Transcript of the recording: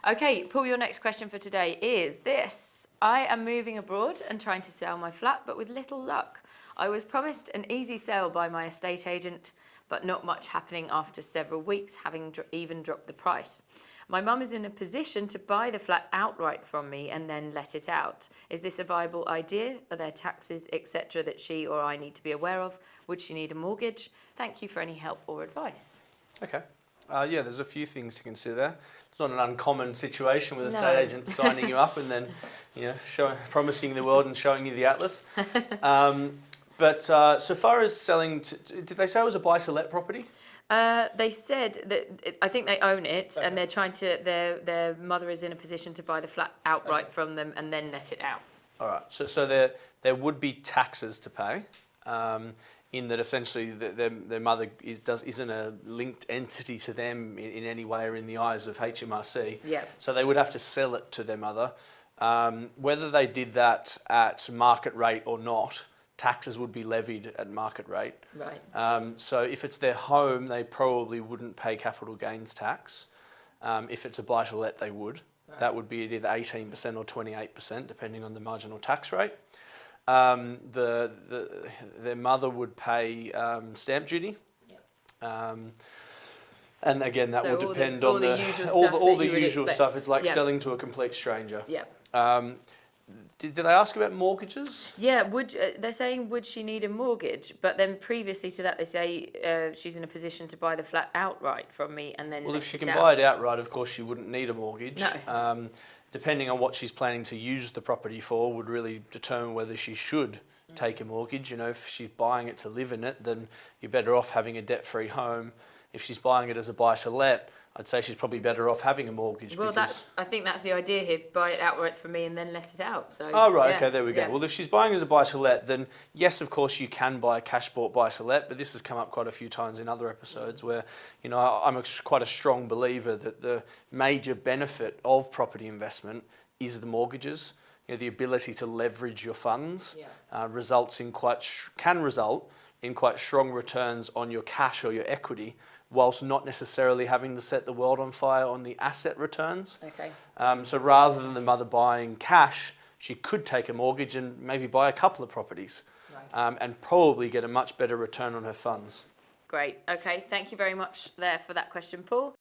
Okay, Paul, your next question for today is this. I am moving abroad and trying to sell my flat, but with little luck. I was promised an easy sale by my estate agent, but not much happening after several weeks, having even dropped the price. My mum is in a position to buy the flat outright from me and then let it out. Is this a viable idea? Are there taxes, etc., that she or I need to be aware of? Would she need a mortgage? Thank you for any help or advice. Okay. Yeah, there's a few things to consider. It's not an uncommon situation with a No. estate agent signing you up and then, promising the world and showing you the atlas. But so far as selling, did they say it was a buy-to-let property? They said that I think they own it, Okay. and they're trying to. Their mother is in a position to buy the flat outright from them and then let it out. All right. So there would be taxes to pay. In that essentially their mother isn't a linked entity to them in any way or in the eyes of HMRC. Yeah. So they would have to sell it to their mother. Whether they did that at market rate or not, taxes would be levied at market rate. Right. So if it's their home, they probably wouldn't pay capital gains tax. If it's a buy-to-let, they would. Right. That would be at either 18% or 28%, depending on the marginal tax rate. Their mother would pay stamp duty. Yep. And again, that So would depend on the usual stuff. It's like Yep. selling to a complete stranger. Yeah. Did they ask about mortgages? Yeah. They're saying would she need a mortgage? But then previously to that, they say she's in a position to buy the flat outright from me and then. Well, let if she it can out. buy it outright, of course, she wouldn't need a mortgage. No. Depending on what she's planning to use the property for would really determine whether she should take a mortgage. If she's buying it to live in it, then you're better off having a debt-free home. If she's buying it as a buy-to-let, I'd say she's probably better off having a mortgage. Well, I think that's the idea here. Buy it outright from me and then let it out. So. Oh, right, yeah, okay, there we go. yeah. Well, if she's buying as a buy-to-let, then yes, of course, you can buy a cash-bought buy-to-let, but this has come up quite a few times in other episodes where, I'm quite a strong believer that the major benefit of property investment is the mortgages. The ability to leverage your funds can result in quite strong returns on your cash or your equity, whilst not necessarily having to set the world on fire on the asset returns. Okay. So rather than the mother buying cash, she could take a mortgage and maybe buy a couple of properties, Right. and probably get a much better return on her funds. Great. Okay. Thank you very much there for that question, Paul.